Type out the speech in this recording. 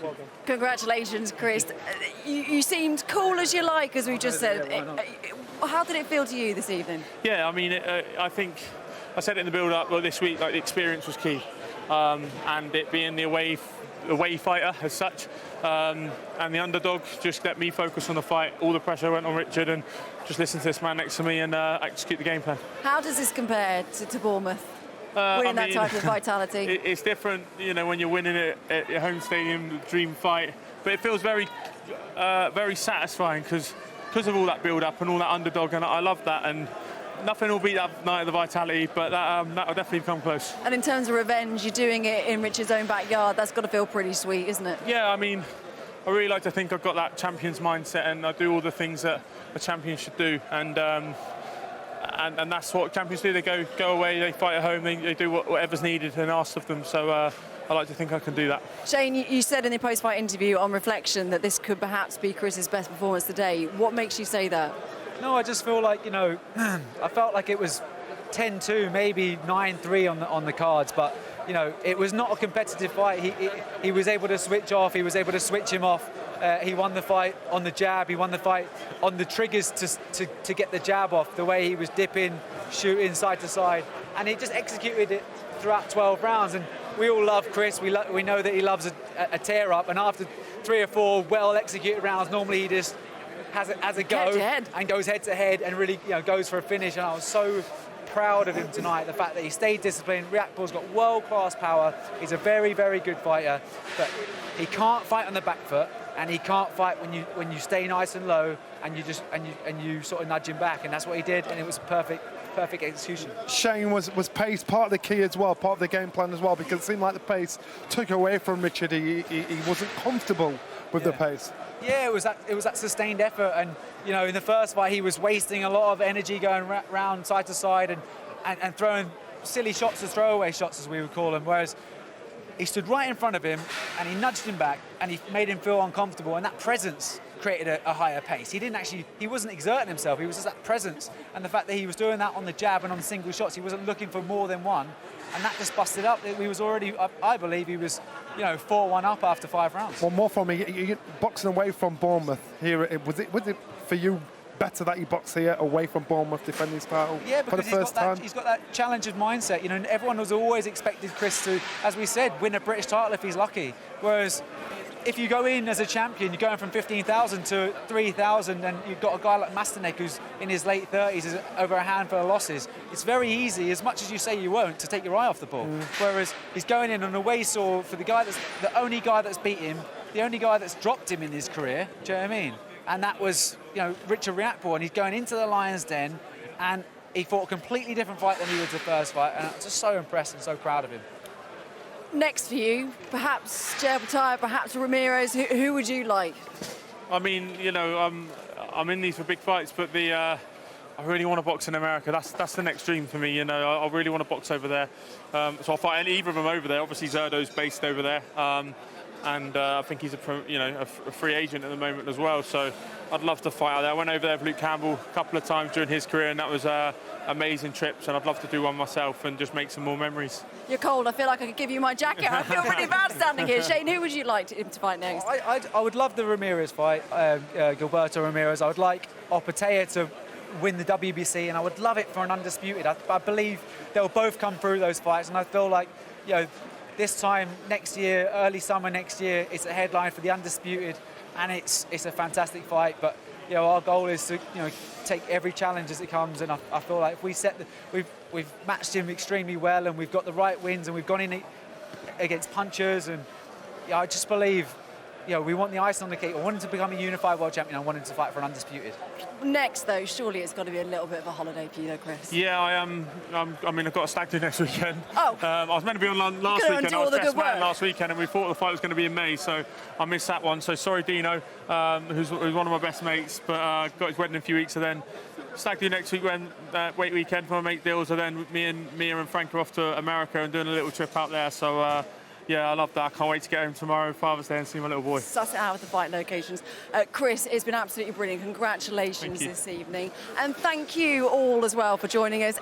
Well done. Congratulations, Chris. You seemed cool as you like, as we just said. How did it feel to you this evening? Yeah, I mean, I think I said it in the build-up. Well, this week, like the experience was key, and it being the away fighter as such, and the underdog just let me focus on the fight. All the pressure went on Richard, and just listen to this man next to me and execute the game plan. How does this compare to Bournemouth? Winning that type of vitality. It's different, you know, when you're winning it at your home stadium, the dream fight. But it feels very, very satisfying because of all that build-up and all that underdog, and I love that. And nothing will beat that night of the vitality, but that'll definitely come close. And in terms of revenge, you're doing it in Richard's own backyard. That's got to feel pretty sweet, isn't it? Yeah, I mean, I really like to think I've got that champion's mindset, and I do all the things that a champion should do. And that's what champions do. They go away, they fight at home, they do whatever's needed and asked of them. So I like to think I can do that. Shane, you said in the post-fight interview on reflection that this could perhaps be Chris's best performance today. What makes you say that? No, I just feel like, you know, I felt like it was 10-2, maybe 9-3 on the cards, but, you know, it was not a competitive fight. He was able to switch off, he was able to switch him off. He won the fight on the jab, he won the fight on the triggers to get the jab off, the way he was dipping, shooting side to side, and he just executed it throughout 12 rounds. And we all love Chris, we know that he loves a tear-up, and after 3 or 4 well-executed rounds, normally he just has a go and goes head-to-head and really, you know, goes for a finish. And I was so proud of him tonight, the fact that he stayed disciplined. Riakporhe's got world-class power, he's a very, very good fighter, but he can't fight on the back foot, and he can't fight when you stay nice and low and you sort of nudge him back, and that's what he did, and it was perfect execution. Shane, was pace part of the key as well, part of the game plan as well, because it seemed like the pace took away from Richard. He wasn't comfortable with the pace. Yeah, it was that sustained effort, and you know, in the first fight he was wasting a lot of energy going round side to side and throwing silly shots, as throwaway shots as we would call them, whereas he stood right in front of him and he nudged him back and he made him feel uncomfortable, and that presence created a higher pace. He wasn't exerting himself, he was just that presence, and the fact that he was doing that on the jab and on single shots, he wasn't looking for more than one, and that just busted up. He was already, I believe he was, you know, 4-1 up after 5 rounds. Well, more from me, you boxing away from Bournemouth here, was it for you better that he boxed here away from Bournemouth defending his title for the first time? He's got that challenger's mindset, you know, and everyone has always expected Chris to, as we said, win a British title if he's lucky, whereas if you go in as a champion, you're going from 15,000 to 3,000, and you've got a guy like Masterneck who's in his late 30s, is over a handful of losses. It's very easy, as much as you say you won't, to take your eye off the ball. Whereas he's going in on a away sore for the only guy that's beat him, the only guy that's dropped him in his career. Do you know what I mean? And that was, you know, Richard Riakporhe, and he's going into the Lions' Den, and he fought a completely different fight than he did the first fight, and I'm just so impressed and so proud of him. Next for you, perhaps Riakporhe, perhaps Ramirez. Who would you like? I mean, you know, I'm in these for big fights, but I really want to box in America. That's the next dream for me. You know, I really want to box over there. So I'll fight either of them over there. Obviously, Zerdo's based over there, and I think he's a free agent at the moment as well. So I'd love to fight out there. I went over there with Luke Campbell a couple of times during his career, and that was amazing trips, and I'd love to do one myself and just make some more memories. You're cold. I feel like I could give you my jacket. I feel pretty bad standing here. Shane, who would you like him to fight next? I would love the Ramirez fight, Gilberto Ramirez. I would like Ortega to win the WBC, and I would love it for an undisputed. I believe they'll both come through those fights, and I feel like, you know, this time next year, early summer next year, it's a headline for the undisputed, and it's a fantastic fight. But you know, our goal is to, you know, take every challenge as it comes, and I feel like if we we've matched him extremely well, and we've got the right wins, and we've gone in against punchers, and yeah, I just believe, you know, we want the icing on the cake. I want him to become a unified world champion. I want him to fight for an undisputed. Next, though, surely it's got to be a little bit of a holiday for you, though, Chris. Yeah, I am. I mean, I've got a stag do next weekend. Oh. I was meant to be on last weekend. I was dressed man last weekend, and we thought the fight was going to be in May, so I missed that one. So sorry, Dino, who's one of my best mates, but got his wedding in a few weeks. So then stag do next week, when weight weekend for my mate Dills. So then me and Frank are off to America and doing a little trip out there. So. Yeah, I love that. I can't wait to get home tomorrow, Father's Day, and see my little boy. Suss it out with the fight locations. Chris, it's been absolutely brilliant. Congratulations this evening. And thank you all as well for joining us.